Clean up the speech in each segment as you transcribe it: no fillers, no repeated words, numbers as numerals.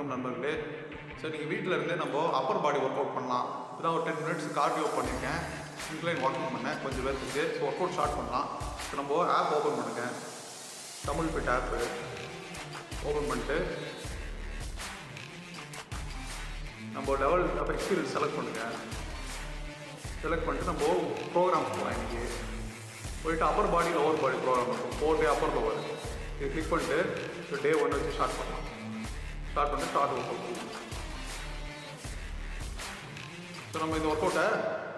வணக்கம் நண்பர்களே. ஸோ நீங்கள் வீட்டில் இருந்தே நம்ம அப்பர் பாடி ஒர்க் அவுட் பண்ணலாம். இப்போதான் ஒரு 10 மினிட்ஸ் கார்டியோ பண்ணியிருக்கேன், இன்க்ளைன் வாக்கிங் பண்ணேன் கொஞ்சம் பேருக்கு. ஸோ ஒர்க் அவுட் ஸ்டார்ட் பண்ணலாம். ஸோ நம்ம ஆப் ஓப்பன் பண்ணுங்கள், தமிழ் ஃபிட் ஆப்பு ஓப்பன் பண்ணிட்டு நம்ம லெவல் அப்போ எக்ஸ்பீரியன்ஸ் செலக்ட் பண்ணுங்கள். செலக்ட் பண்ணிட்டு நம்ம ப்ரோக்ராம்ஸ் போகலாம். இன்றைக்கி போயிட்டு அப்பர் பாடி லோவர் பாடி ப்ரோக்ராம் இருக்கும், 4 டே அப்பர் லோவர். இது கிளிக் பண்ணிட்டு ஸோ டே 1 வச்சு ஸ்டார்ட் பண்ணலாம். ஸ்டார்ட் பண்ணிட்டு ஸ்டார்ட் ஒர்க் அவுட். ஸோ நம்ம இந்த ஒர்க் அவுட்டை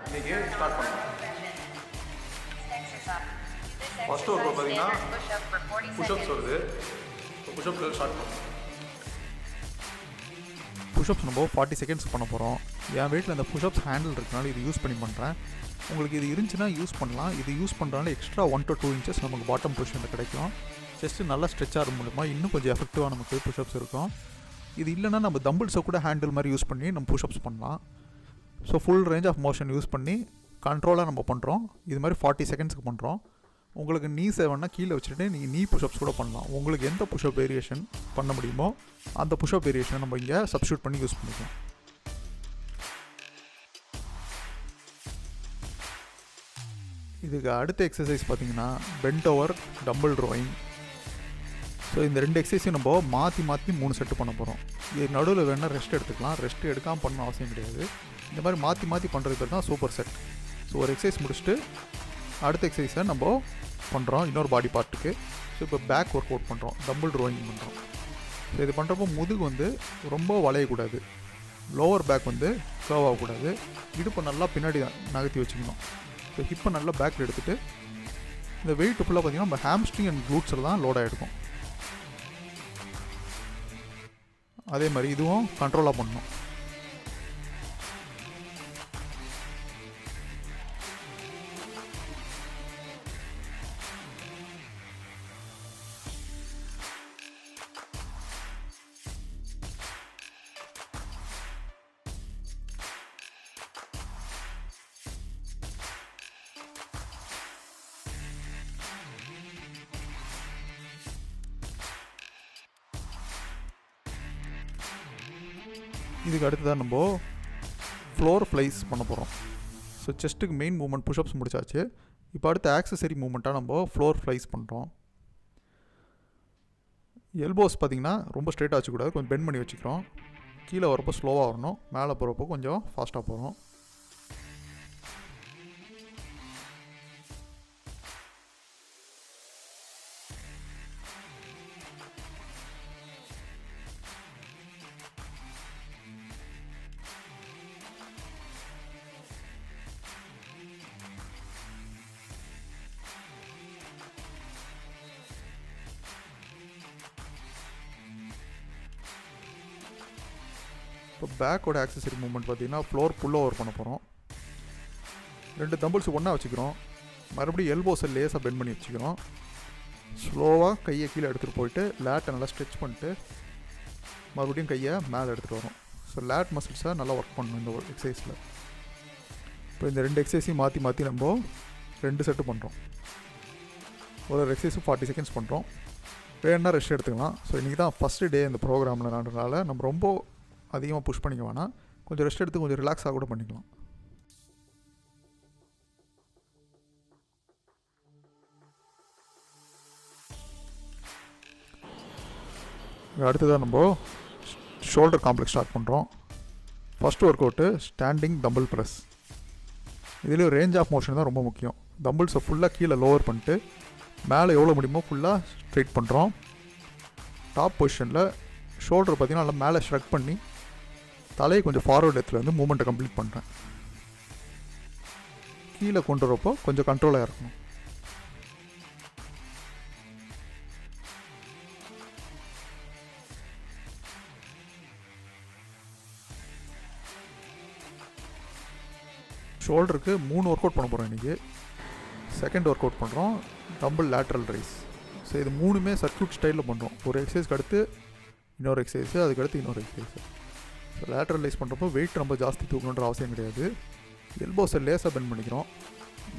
இன்றைக்கி ஸ்டார்ட் பண்ணலாம். ஃபஸ்ட்டு ஒர்க் அவுட் பார்த்தீங்கன்னா புஷ்அப்ஸ் வருது. ஸோ புஷ்அப்ஸில் ஸ்டார்ட் பண்ணலாம். புஷ்அப்ஸ் நம்ம 40 செகண்ட்ஸ் பண்ண போகிறோம். என் வீட்டில் இந்த புஷ்அப்ஸ் ஹேண்டில் இருக்கனால இது யூஸ் பண்ணி பண்ணுறேன். உங்களுக்கு இது இருந்துச்சுன்னா யூஸ் பண்ணலாம். இது யூஸ் பண்ணுறதுனால எக்ஸ்ட்ரா 1 to 2 inches நமக்கு பாட்டம் பொசிஷனில் கிடைக்கும். செஸ்ட்டு நல்லா ஸ்ட்ரெச் ஆகிற மூலமா இன்னும் கொஞ்சம் எஃபெக்டிவாக நமக்கு புஷ்அப்ஸ் இருக்கும். இது இல்லைன்னா நம்ம தம்பிள்ஸை கூட ஹேண்டில் மாதிரி யூஸ் பண்ணி நம்ம புஷ்அப்ஸ் பண்ணலாம். So full range of motion use பண்ணி கண்ட்ரோலாக நம்ம பண்ணுறோம். இது மாதிரி 40 செகண்ட்ஸ்க்கு பண்ணுறோம். உங்களுக்கு நீ சேவன்னா கீழே வச்சுட்டு நீங்கள் நீ புஷ்அப்ஸ் கூட பண்ணலாம். உங்களுக்கு எந்த புஷ்அப் வேரியேஷன் பண்ண முடியுமோ அந்த புஷ்அப் வேரியேஷனை நம்ம இங்கே சப்ஸ்டியூட் பண்ணி யூஸ் பண்ணிக்கலாம். இதுக்கு அடுத்த எக்ஸசைஸ் பார்த்திங்கன்னா bend over dumbbell rowing. So இந்த 2 எக்ஸசைஸையும் நம்ம மாற்றி 3 செட்டு பண்ண போகிறோம். இது நடுவில் வேணால் ரெஸ்ட் எடுத்துக்கலாம். ரெஸ்ட் எடுக்காமல் பண்ண அவசியம் கிடையாது. இந்த மாதிரி மாற்றி பண்ணுறது பேர் தான் சூப்பர் செட். ஸோ ஒரு எக்ஸசைஸ் முடிச்சுட்டு அடுத்த எக்ஸசைஸை நம்ம பண்ணுறோம் இன்னொரு பாடி பார்ட்டுக்கு. ஸோ இப்போ பேக் ஒர்க் அவுட் பண்ணுறோம், டம்பிள் ரோயிங் பண்ணுறோம். ஸோ இது பண்ணுறப்போ முதுகு வந்து ரொம்ப வளையக்கூடாது, லோவர் பேக் வந்து கர்வ் ஆகக்கூடாது, இடுப்பை நல்லா பின்னாடி நகர்த்தி வச்சுக்கணும். ஸோ ஹிப்பை நல்லா பேக்கில் எடுத்துகிட்டு இந்த வெயிட் ஃபுல்லாக பார்த்திங்கன்னா நம்ம ஹாம்ஸ்ட்ரிங் அண்ட் க்ளூட்ஸில் தான் லோடாக எடுக்கும். அதே மாதிரி இதுவும் கண்ட்ரோலாக பண்ணணும். இதுக்கு அடுத்ததான் நம்ம ஃப்ளோர் ஃப்ளைஸ் பண்ண போகிறோம். ஸோ செஸ்ட்டுக்கு மெயின் மூவ்மெண்ட் புஷ்அப்ஸ் முடிச்சாச்சு. இப்போ அடுத்த ஆக்சசரி மூவ்மெண்ட்டாக நம்ம ஃப்ளோர் ஃப்ளைஸ் பண்ணுறோம். எல்போஸ் பார்த்திங்கன்னா ரொம்ப ஸ்ட்ரெயிட்டாக வச்சுக்கூடாது, கொஞ்சம் பெண்ட் பண்ணி வச்சுக்கிறோம். கீழே வரப்போ ஸ்லோவாக வரணும், மேலே போகிறப்போ கொஞ்சம் ஃபாஸ்ட்டாக போகிறோம். இப்போ பேக்கோட ஆக்சசரி மூவ்மெண்ட் பார்த்திங்கன்னா ஃப்ளோர் புல் ஓவர் பண்ண போகிறோம். 2 தம்பிள்ஸ் ஒன்றா வச்சுக்கிறோம். மறுபடியும் எல்போஸை லேஸாக பெண்ட் பண்ணி வச்சுக்கிறோம். ஸ்லோவாக கையை கீழே எடுத்துகிட்டு போயிட்டு லேட்டை நல்லா ஸ்ட்ரெச் பண்ணிட்டு மறுபடியும் கையை மேலே எடுத்துகிட்டு வரோம். ஸோ லேட் மசில்ஸை நல்லா ஒர்க் பண்ணணும் இந்த எக்ஸசைஸில். இப்போ இந்த 2 எக்ஸசைஸையும் மாற்றி நம்ம 2 செட்டு பண்ணுறோம். ஒரு எக்ஸசைஸும் 40 செகண்ட்ஸ் பண்ணுறோம். வேணுன்னா ரெஸ்ட் எடுத்துக்கலாம். ஸோ இன்றைக்கி தான் ஃபஸ்ட்டு டே இந்த ப்ரோக்ராமில் நடக்கிறதுனால நம்ம ரொம்ப அதிகமாக புஷ் பண்ணிக்க வேணாம், கொஞ்சம் ரெஸ்ட் எடுத்து கொஞ்சம் ரிலாக்ஸாக கூட பண்ணிக்கலாம். அடுத்ததாக நம்ம ஷோல்டர் காம்ப்ளெக்ஸ் ஸ்டார்ட் பண்ணுறோம். First work out standing tumble press. இதுலேயும் ரேஞ்ச் ஆஃப் மோஷன் தான் ரொம்ப முக்கியம். டம்பிள்ஸை ஃபுல்லாக கீழே லோவர் பண்ணிட்டு மேலே எவ்வளோ முடியுமோ ஃபுல்லாக ஸ்ட்ரைட் பண்ணுறோம். டாப் பொசிஷனில் ஷோல்டர் பார்த்திங்கன்னா நல்லா மேலே ஷ்ரக் பண்ணி தலையை கொஞ்சம் ஃபார்வர்டு இடத்துல வந்து மூமெண்ட்டை கம்ப்ளீட் பண்ணுறேன். கீழே கொண்டு வரப்போ கொஞ்சம் கண்ட்ரோலாக இருக்கணும். ஷோல்டருக்கு 3 ஒர்க் அவுட் பண்ண போகிறோம் இன்றைக்கி. செகண்ட் ஒர்க் அவுட் பண்ணுறோம் டம்பிள் லேட்ரல் ரைஸ். ஸோ இது 3மே சர்க்யூட் ஸ்டைலில் பண்ணுறோம். ஒரு எக்ஸசைஸ்க்கு அடுத்து இன்னொரு எக்ஸசைஸு, அதுக்கடுத்து இன்னொரு எக்ஸசைஸு. ஸோ லேட்ரல் ரைஸ் பண்ணுறப்போ வெயிட் ரொம்ப ஜாஸ்தி தூக்கணுன்ற அவசியம் கிடையாது. எல்போஸை லேஸாக பெண்ட் பண்ணிக்கிறோம்.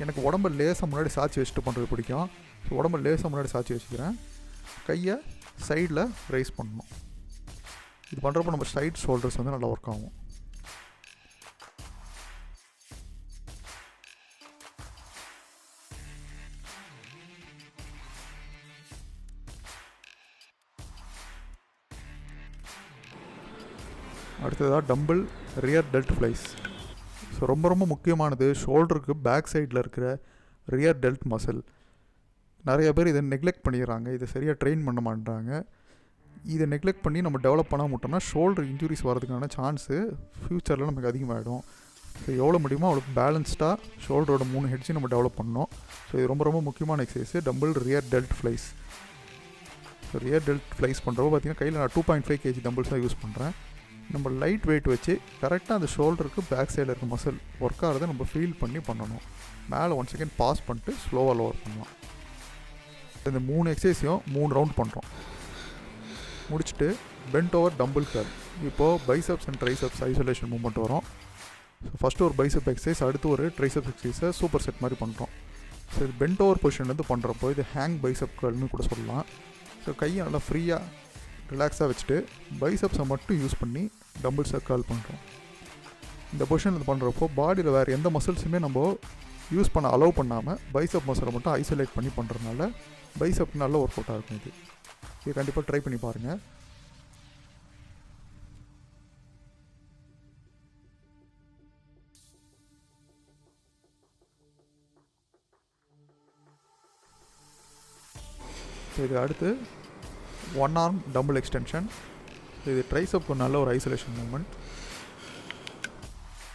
எனக்கு உடம்பை லேசாக முன்னாடி சாய்ச்சி வச்சுட்டு பண்ணுறது பிடிக்கும். ஸோ உடம்பை லேசாக முன்னாடி சாய்ச்சி வச்சுக்கிறேன். கையை சைடில் ரைஸ் பண்ணணும். இது பண்ணுறப்போ நம்ம சைட் ஷோல்டர்ஸ் வந்து நல்லா ஒர்க் ஆகும். அடுத்ததாக tumble rear dealt flies. So ரொம்ப முக்கியமானது ஷோல்டருக்கு பேக் சைடில் இருக்கிற ரியர் டெல்ட் மசில். நிறைய பேர் இதை நெக்லெக்ட் பண்ணிடுறாங்க, இதை சரியாக ட்ரெயின் பண்ண மாட்டாங்க. இதை நெக்லெக்ட் பண்ணி நம்ம டெவலப் பண்ண மாட்டோம்னா ஷோல்டர் இன்ஜுரிஸ் வரதுக்கான சான்ஸு ஃப்யூச்சரில் நமக்கு அதிகமாகிடும். ஸோ எவ்வளோ முடியுமோ அவ்வளோ பேலன்ஸ்டாக ஷோல்டரோட 3 ஹெட்ஸையும் நம்ம டெவலப் பண்ணணும். ஸோ இது ரொம்ப முக்கியமான exercise tumble rear dealt flies. So rear dealt flies பண்ணுறப்போ பார்த்திங்கன்னா கையில் நான் 2.5 kg டம்பிள்ஸ் தான் யூஸ் பண்ணுறேன். நம்ம லைட் வெயிட் வச்சு கரெக்டாக அந்த ஷோல்டருக்கு பேக் சைடில் இருக்க மசில் ஒர்க் ஆகிறத நம்ம ஃபீல் பண்ணி பண்ணணும். மேலே 1 செகண்ட் பாஸ் பண்ணிட்டு ஸ்லோவாக லோவர் பண்ணலாம். இந்த 3 எக்ஸசைஸையும் 3 ரவுண்ட் பண்ணுறோம். முடிச்சுட்டு பென்ட் ஓவர் டம்பிள் கர்ல். இப்போது biceps and triceps isolation movement வரும். ஸோ ஃபஸ்ட்டு ஒரு பைசப் எக்ஸசைஸ், அடுத்து ஒரு ட்ரைசப் எக்ஸசைஸை சூப்பர் செட் மாதிரி பண்ணுறோம். ஸோ இது பென்ட் ஓவர் பொசிஷன்லேருந்து பண்ணுறப்போ இது ஹேங் பைசப் கர்ல்னு கூட சொல்லலாம். ஸோ கையை நல்லா ஃப்ரீயாக ரிலாக்ஸாக வச்சுட்டு பைசப்ஸை மட்டும் யூஸ் பண்ணி டம்பிள்ஸை கர்ல் பண்ணுறோம். இந்த பொசிஷனில் பண்ணுறப்போ பாடியில் வேறு எந்த மசில்ஸுமே நம்ம யூஸ் பண்ண அலோவ் பண்ணாமல் பைசப் மசிலை மட்டும் ஐசோலேட் பண்ணி பண்ணுறதுனால பைசப் நல்ல ஒர்க் அவுட்டாக இருக்கும். இது கண்டிப்பாக ட்ரை பண்ணி பாருங்கள். இது அடுத்து 1 arm டம்பிள் எக்ஸ்டென்ஷன். இது ட்ரைசப்க்கு நல்ல ஒரு ஐசோலேஷன் மூவ்மெண்ட்.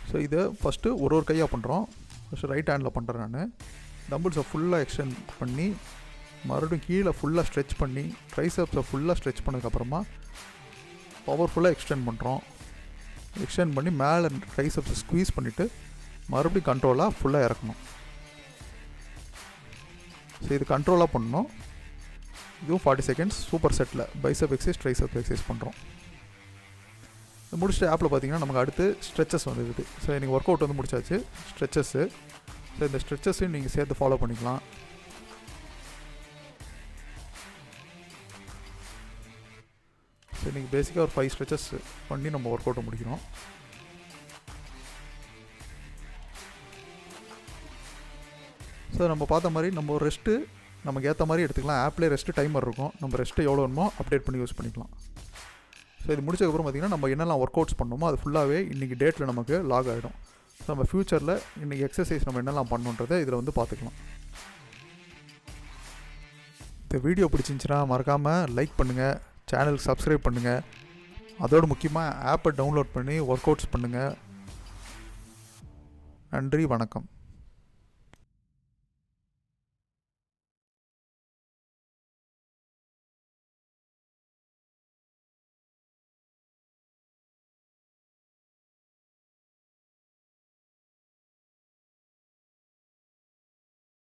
ஸோ இதை ஃபஸ்ட்டு ஒரு கையாக பண்ணுறோம். ஃபஸ்ட்டு ரைட் ஹேண்டில் பண்ணுறேன் நான். டம்பிள்ஸை ஃபுல்லாக எக்ஸ்டெண்ட் பண்ணி மறுபடியும் கீழே ஃபுல்லாக ஸ்ட்ரெச் பண்ணி ட்ரைசப்ஸை ஃபுல்லாக ஸ்ட்ரெச் பண்ணதுக்கப்புறமா பவர்ஃபுல்லாக எக்ஸ்டெண்ட் பண்ணுறோம். எக்ஸ்டெண்ட் பண்ணி மேலே ட்ரைசப்ஸை ஸ்குவீஸ் பண்ணிவிட்டு மறுபடியும் கண்ட்ரோலாக ஃபுல்லாக இறக்கணும். ஸோ இது கண்ட்ரோலாக பண்ணணும். இதுவும் 40 seconds super settle bicep exercise triceps exercise பண்ணுறோம். முடிச்சுட்டு ஆப்பில் பார்த்தீங்கன்னா நமக்கு அடுத்து ஸ்ட்ரெச்சஸ் வந்துடுது. ஸோ எனக்கு ஒர்க் அவுட் வந்து முடிச்சாச்சு ஸ்ட்ரெச்சஸ்ஸு. ஸோ இந்த ஸ்ட்ரெச்சஸையும் நீங்கள் சேர்த்து ஃபாலோ பண்ணிக்கலாம். ஸோ இன்றைக்கி பேசிக்காக ஒரு 5 ஸ்ட்ரெச்சஸ் பண்ணி நம்ம ஒர்க் அவுட்டை முடிக்கிறோம். ஸோ நம்ம பார்த்த மாதிரி நம்ம ஒரு ரெஸ்ட்டு நமக்கு ஏற்ற மாதிரி எடுத்துக்கலாம். ஆப்லேயே ரெஸ்ட்டு டைமர் இருக்கும், நம்ம ரெஸ்ட்டு எவ்வளோ வேணுமோ அப்டேட் பண்ணி யூஸ் பண்ணிக்கலாம். ஸோ இது முடிச்சதுக்கப்புறம் பார்த்திங்கன்னா நம்ம என்னெல்லாம் ஒர்க் அவுட்ஸ் பண்ணோமோ அது ஃபுல்லாகவே இன்றைக்கி டேட்டில் நமக்கு லாக் ஆகிடும். ஸோ நம்ம ஃப்யூச்சரில் இன்றைக்கி எக்ஸசைஸ் நம்ம என்னெல்லாம் பண்ணணுன்றதை இதில் வந்து பார்த்துக்கலாம். இந்த வீடியோ பிடிச்சிருந்துச்சுன்னா மறக்காமல் லைக் பண்ணுங்கள், சேனலுக்கு சப்ஸ்கிரைப் பண்ணுங்கள். அதோடு முக்கியமாக ஆப்பை டவுன்லோட் பண்ணி ஒர்க் அவுட்ஸ் பண்ணுங்கள். நன்றி, வணக்கம்.